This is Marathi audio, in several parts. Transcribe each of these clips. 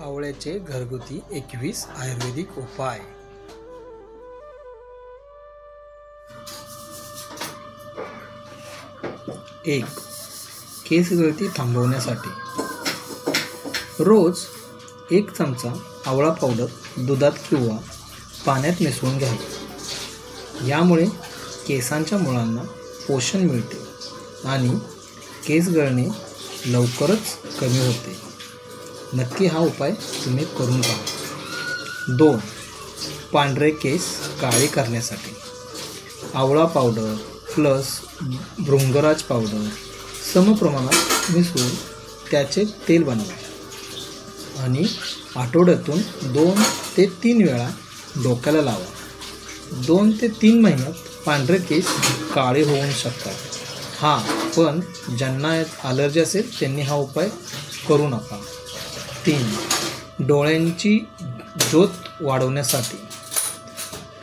आवळ्याचे घरगुती 21 आयुर्वेदिक उपाय. एक, केस गळती थांबवण्यासाठी रोज 1 चमचा आवळा पावडर दुधात किंवा पाण्यात मिसळून घ्यावी. यामुळे केसांच्या मुळांना पोषण मिळते आणि केस गळणे लवकरच कमी होते. नक्की हा उपाय तुम्ही करून पहा. 2, पांढरे केस काळे करण्यासाठी आवळा पावडर प्लस भृंगराज पावडर समप्रमाणात मिसळून त्याचे तेल बनवा आणि आठवड्यातून 2 ते 3 वेळा डोक्याला लावा. 2 ते 3 महिन्यात पांढरे केस काळे होऊ शकतात. पण ज्यांना ॲलर्जी असेल त्यांनी हा उपाय करू नका. 3, डोळ्यांची ज्योत वाढवण्यासाठी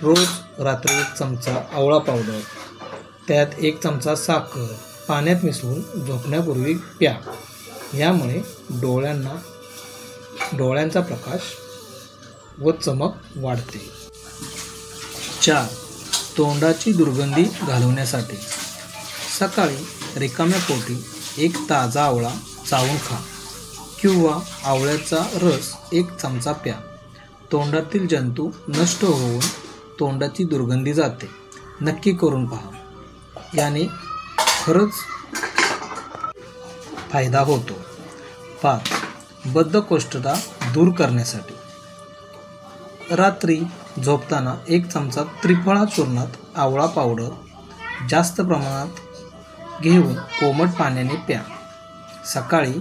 रोज रात्री 1 चमचा आवळा पावडर त्यात 1 चमचा साखर पाण्यात मिसळून झोपण्यापूर्वी प्या. यामुळे डोळ्यांचा प्रकाश व चमक वाढते. 4, तोंडाची दुर्गंधी घालवण्यासाठी सकाळी रिकाम्या पोटी 1 ताजा आवळा चावून खा किंवा आवळ्याचा रस 1 चमचा प्या. तोंडातील जंतू नष्ट होऊन तोंडाची दुर्गंधी जाते. नक्की करून पहा. याने खरंच फायदा होतो. 5, बद्धकोष्ठता दूर करण्यासाठी रात्री झोपताना 1 चमचा त्रिफळा चूर्णात आवळा पावडर जास्त प्रमाणात घेऊन कोमट पाण्याने प्या. सकाळी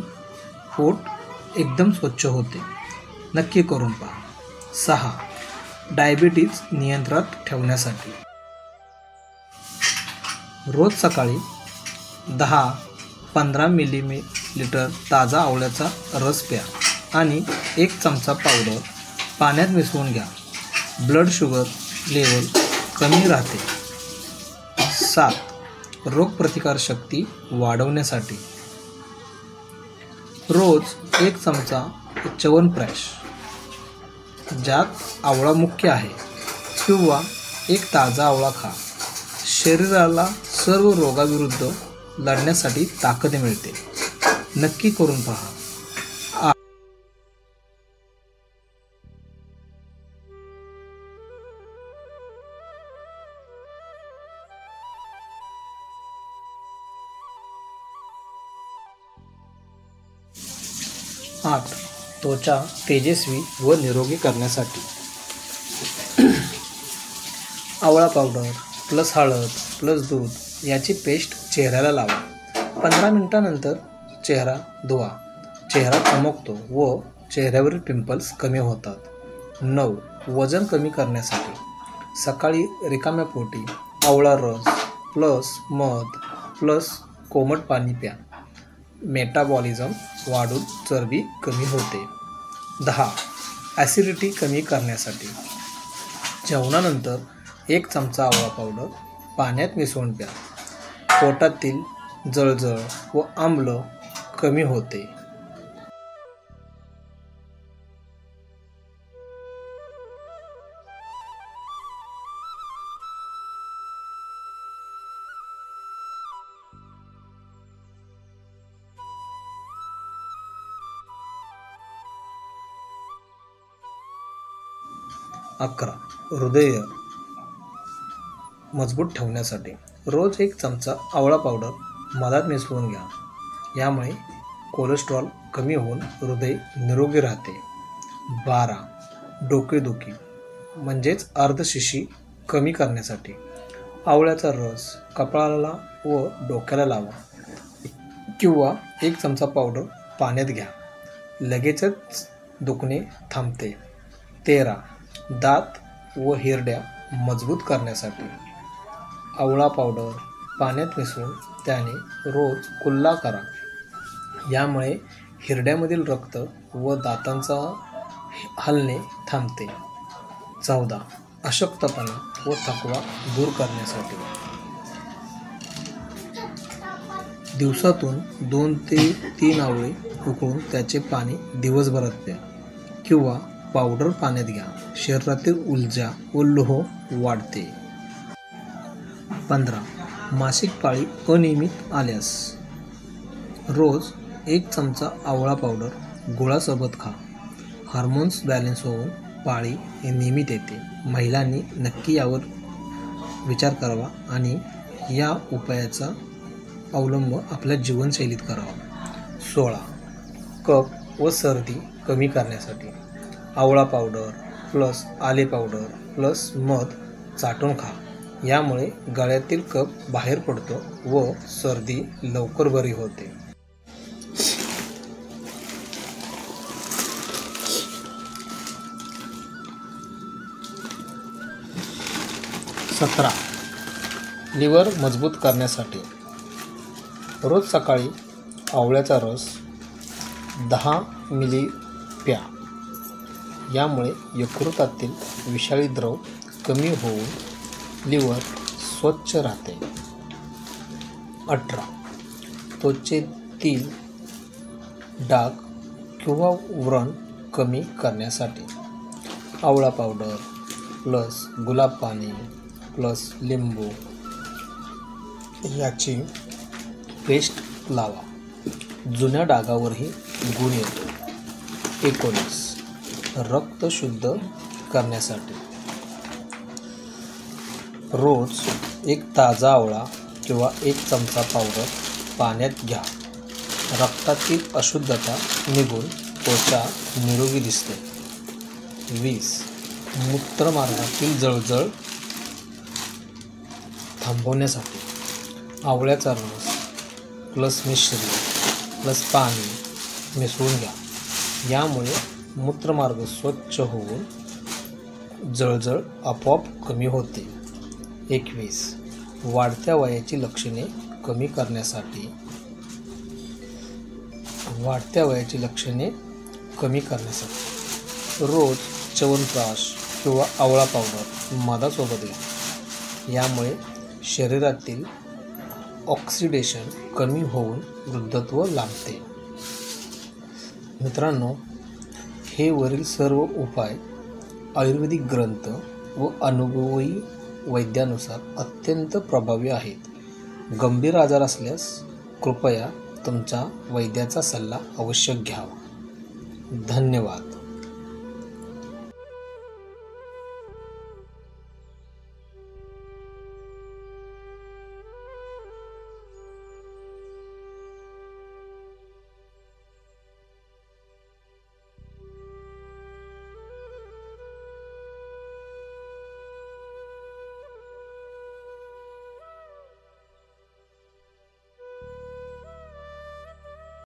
पोट एकदम स्वच्छ होते. नक्की करून पहा. 6, डायबिटीज नियंत्रणात ठेवण्यासाठी रोज सकाळी 10-15 मिलीलीटर ताजा आवळ्याचा रस प्या आणि 1 चमचा पावडर पाण्यात मिसळून घ्या. ब्लड शुगर लेवल कमी राहते. 7, रोगप्रतिकारशक्ती वाढवण्यासाठी रोज 1 चमचा च्यवनप्रकाश ज्यात आवळा मुख्य आहे किंवा 1 ताजा आवळा खा. शरीराला सर्व रोगाविरुद्ध लढण्यासाठी ताकद मिळते. नक्की करून पहा. 8, त्वचा तेजस्वी व निरोगी करण्यासाठी आवळा पावडर प्लस हळद प्लस दूध याची पेस्ट चेहऱ्याला लावा. 15 मिनिटांनंतर चेहरा धुवा. चेहरा चमकतो व चेहऱ्यावरील पिंपल्स कमी होतात. 9, वजन कमी करण्यासाठी सकाळी रिकाम्या पोटी आवळा रस प्लस मध प्लस कोमट पाणी प्या. मेटाबॉलिझम वाढून चरबी कमी होते. 10, ॲसिडिटी कमी करण्यासाठी जेवणानंतर 1 चमचा आवळा पावडर पाण्यात मिसळून प्या. पोटातील जळजळ व आम्ल कमी होते. अकरा, हृदय मजबूत ठेवण्यासाठी रोज 1 चमचा आवळा पावडर मधात मिसळून घ्या. यामुळे कोलेस्ट्रॉल कमी होऊन हृदय निरोगी राहते. 12, डोकेदुखी म्हणजेच अर्धशिशी कमी करण्यासाठी आवळ्याचा रस कपाळाला व डोक्याला लावा किंवा 1 चमचा पावडर पाण्यात घ्या. लगेचच दुखणे थांबते. 13, दात व हिरड्या मजबूत करण्यासाठी आवळा पावडर पाण्यात मिसळून त्याने रोज कुल्ला करा. यामुळे हिरड्यामधील रक्त व दातांचा हलणे थांबते. 14, अशक्तपणा व थकवा दूर करण्यासाठी दिवसातून 2 ते 3 आवळे उकळून त्याचे पाणी दिवसभरात प्या. किंवा पावडर पाण्यात घ्या. शरीरातील ऊर्जा व लोह वाढते. 15. मासिक पाळी अनियमित आल्यास रोज 1 चमचा आवळा पावडर गुळासोबत खा. हार्मोन्स बॅलन्स होऊन पाळी नियमित येते. महिलांनी नक्की यावर विचार करावा आणि या उपायाचा अवलंब आपल्या जीवनशैलीत करावा. 16. कफ व सर्दी कमी करण्यासाठी आवळा पावडर प्लस आले पावडर प्लस मध चाटून खा. यामुळे गळ्यातील कफ बाहेर पडतो व सर्दी लवकर बरी होते. 17. लिव्हर मजबूत करण्यासाठी रोज सकाळी आवळ्याचा रस 10 मिली प्या. यामुळे यकृतातील विषारी द्रव कमी होऊन लिव्हर स्वच्छ राहते. 18. त्वचेतील डाग किंवा व्रण कमी करण्यासाठी आवळा पावडर प्लस गुलाब पाणी प्लस लिंबू याची पेस्ट लावा. जुन्या डागावरही गुण येतो. 19. रक्त शुद्ध करण्यासाठी रोज 1 ताजा आवळा किंवा 1 चमचा पावडर पाण्यात घ्या. रक्तातील अशुद्धता निघून त्वचा निरोगी दिसते. 20. मूत्रमार्गातील जळजळ थांबवण्यासाठी आवळ्याचा रस प्लस मिश्री प्लस पाणी मिसळून घ्या. यामुळे मूत्रमार्ग स्वच्छ होऊन जळजळ आपोआप कमी होते. 21. वाढत्या वयाची लक्षणे कमी करण्यासाठी रोज च्यवनप्राश किंवा आवळा पावडर मधासोबत घ्या. यामुळे शरीरातील ऑक्सिडेशन कमी होऊन वृद्धत्व लांबते. मित्रांनो, हे वरील सर्व उपाय आयुर्वेदिक ग्रंथ व अनुभवी वैद्यानुसार अत्यंत प्रभावी आहेत. गंभीर आजार असल्यास कृपया तुमच्या वैद्याचा सल्ला अवश्य घ्यावा. धन्यवाद.